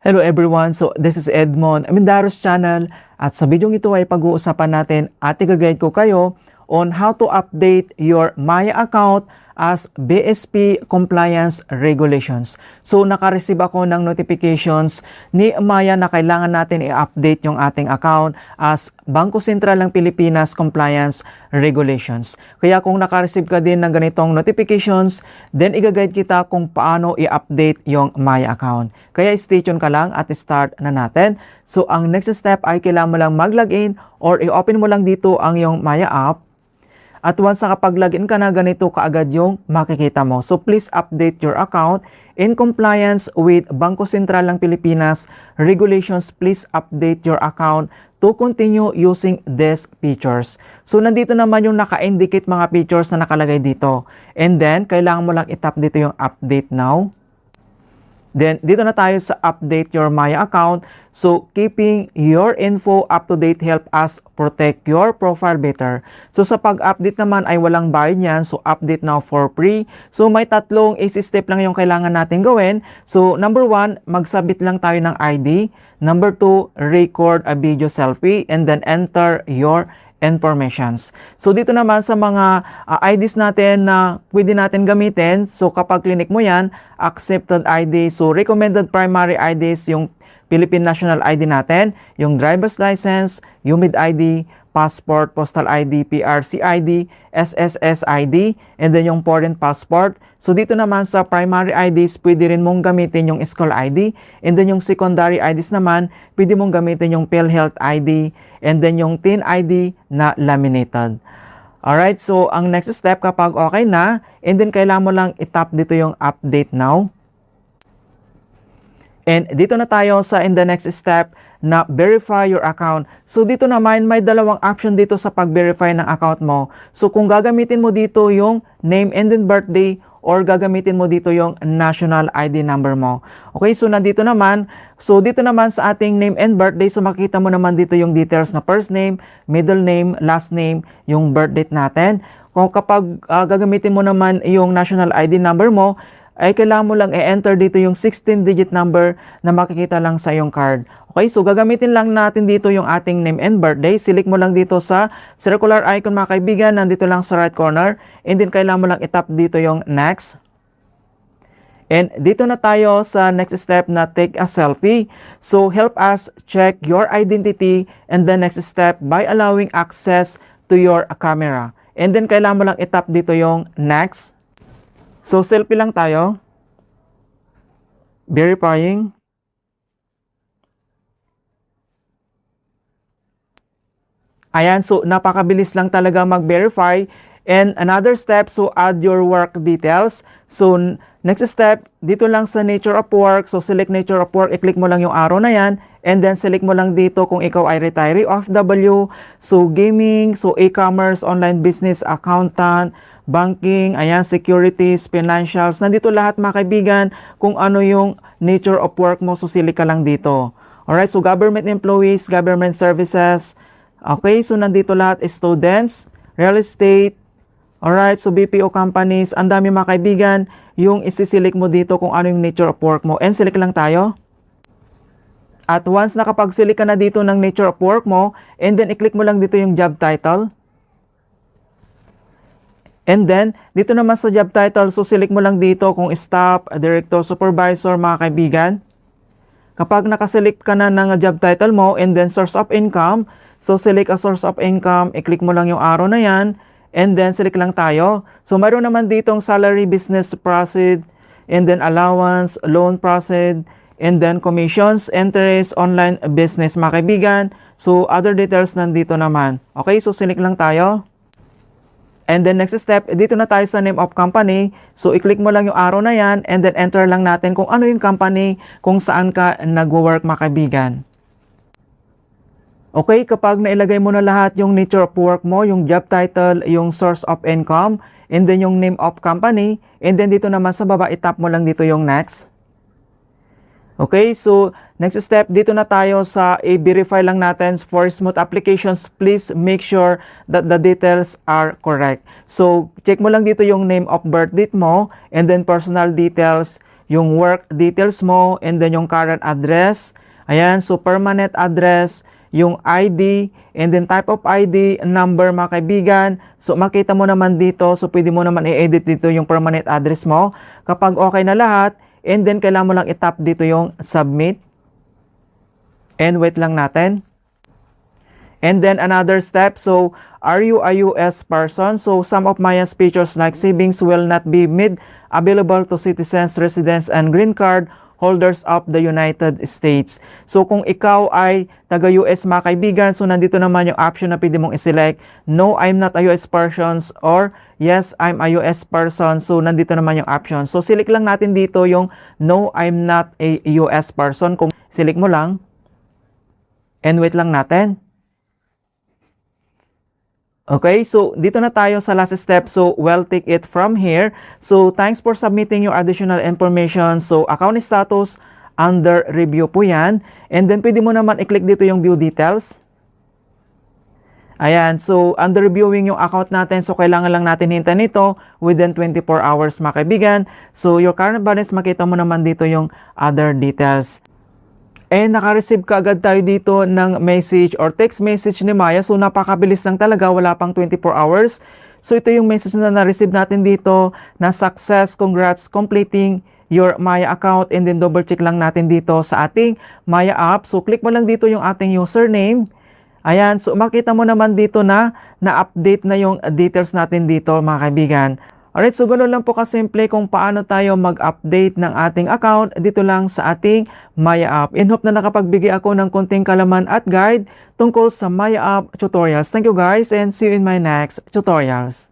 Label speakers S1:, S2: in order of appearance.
S1: Hello everyone, so this is Edmond, Amindaros Channel, at sa video ito ay pag-uusapan natin at i-guide ko kayo on how to update your Maya account as BSP compliance regulations. So naka-receive ako ng notifications ni Maya na kailangan natin i-update yung ating account as Bangko Sentral ng Pilipinas compliance regulations. Kaya kung naka-receive ka din ng ganitong notifications, then i-guide kita kung paano i-update yung Maya account. Kaya stay tuned ka lang at start na natin. So ang next step ay kailangan mo lang mag-login or i-open mo lang dito ang yung Maya app. At once nakapag-login ka na, ganito kaagad yung makikita mo. So please update your account in compliance with Bangko Sentral ng Pilipinas regulations. Please update your account to continue using these features. So nandito naman yung naka-indicate mga features na nakalagay dito. And then kailangan mo lang itap dito yung update now. Then, dito na tayo sa update your Maya account. So, keeping your info up to date help us protect your profile better. So, sa pag-update naman ay walang bayad yan. So, update now for free. So, may tatlong easy step lang yung kailangan natin gawin. So, number 1, magsabit lang tayo ng ID. Number 2, record a video selfie and then enter your informations. So dito naman sa mga IDs natin na pwede natin gamitin, so kapag clinic mo yan, accepted ID, so recommended primary IDs, yung Philippine National ID natin, yung driver's license, UMID ID, passport, postal ID, PRC ID, SSS ID, and then yung foreign passport. So dito naman sa primary IDs, pwede rin mong gamitin yung school ID, and then yung secondary IDs naman, pwede mong gamitin yung PhilHealth ID, and then yung TIN ID na laminated. Alright, so ang next step kapag okay na, and then kailangan mo lang itap dito yung update now. And dito na tayo sa in the next step na verify your account. So dito naman may dalawang option dito sa pag-verify ng account mo. So kung gagamitin mo dito yung name and then birthday or gagamitin mo dito yung national ID number mo. Okay, so nandito naman. So dito naman sa ating name and birthday, so makita mo naman dito yung details na first name, middle name, last name, yung birth date natin. Kung kapag gagamitin mo naman yung national ID number mo, ay kailangan mo lang i-enter dito yung 16-digit number na makikita lang sa iyong card. Okay, so gagamitin lang natin dito yung ating name and birthday. Select mo lang dito sa circular icon mga kaibigan, nandito lang sa right corner. And then kailangan mo lang itap dito yung next. And dito na tayo sa next step na take a selfie. So help us check your identity and the next step by allowing access to your camera. And then kailangan mo lang itap dito yung next. So, selfie lang tayo. Verifying. Ayan, so napakabilis lang talaga mag-verify. And another step, so add your work details. So, next step, dito lang sa nature of work. So, select nature of work. I-click mo lang yung arrow na yan. And then, select mo lang dito kung ikaw ay retiree, OFW. So, gaming, so e-commerce, online business, accountant, banking, ayan, securities, financials. Nandito lahat mga kaibigan kung ano yung nature of work mo. So, select ka lang dito. Alright, so government employees, government services. Okay, so nandito lahat students, real estate. Alright, so BPO companies. Ang dami mga kaibigan yung isi-select mo dito kung ano yung nature of work mo. And select lang tayo. At once nakapag-select ka na dito ng nature of work mo, and then i-click mo lang dito yung job title. And then, dito naman sa job title, so select mo lang dito kung staff, director, supervisor, mga kaibigan. Kapag nakaselect ka na ng job title mo, and then source of income, so select a source of income, i-click mo lang yung arrow na yan, and then select lang tayo. So mayroon naman ditong salary, business proceed, and then allowance, loan proceed, and then commissions, interest, online business, mga kaibigan. So other details nandito naman. Okay, so select lang tayo. And then next step, dito na tayo sa name of company. So i-click mo lang yung arrow na yan and then enter lang natin kung ano yung company, kung saan ka nagwo-work mga kaibigan. Okay, kapag nailagay mo na lahat yung nature of work mo, yung job title, yung source of income, and then yung name of company, and then dito naman sa baba, itap mo lang dito yung next. Okay, so next step, dito na tayo sa i-verify lang natin for smooth applications. Please make sure that the details are correct. So, check mo lang dito yung name of birth date mo and then personal details, yung work details mo, and then yung current address. Ayan, so permanent address, yung ID, and then type of ID, number mga kaibigan. So makita mo naman dito, so pwede mo naman i-edit dito yung permanent address mo. Kapag okay na lahat, and then kailangan mo lang i-tap dito yung submit. And wait lang natin. And then another step, so are you a US person? So some of Maya's features like savings will not be made available to citizens, residents, and green card holders of the United States. So kung ikaw ay taga-US mga kaibigan, so nandito naman yung option na pwede mong i-select, no, I'm not a US person, or yes, I'm a US person. So nandito naman yung option. So select lang natin dito yung no, I'm not a US person. Kung select mo lang, and wait lang natin. Okay, so dito na tayo sa last step. So we'll take it from here. So thanks for submitting your additional information. So account status under review po yan. And then pwede mo naman i-click dito yung view details. Ayan, so under reviewing yung account natin. So kailangan lang natin hintayin nito within 24 hours mga kaibigan. So your current balance, makita mo naman dito yung other details. And naka-receive ka agad tayo dito ng message or text message ni Maya. So napakabilis lang talaga, wala pang 24 hours. So ito yung message na na-receive natin dito na success, congrats completing your Maya account. And then double check lang natin dito sa ating Maya app. So click mo lang dito yung ating username. Ayan, so makita mo naman dito na na-update na yung details natin dito mga kaibigan. Alright, so ganoon lang po kasimple kung paano tayo mag-update ng ating account dito lang sa ating Maya app. In hope na nakapagbigay ako ng konting kalaman at guide tungkol sa Maya app tutorials. Thank you guys and see you in my next tutorials.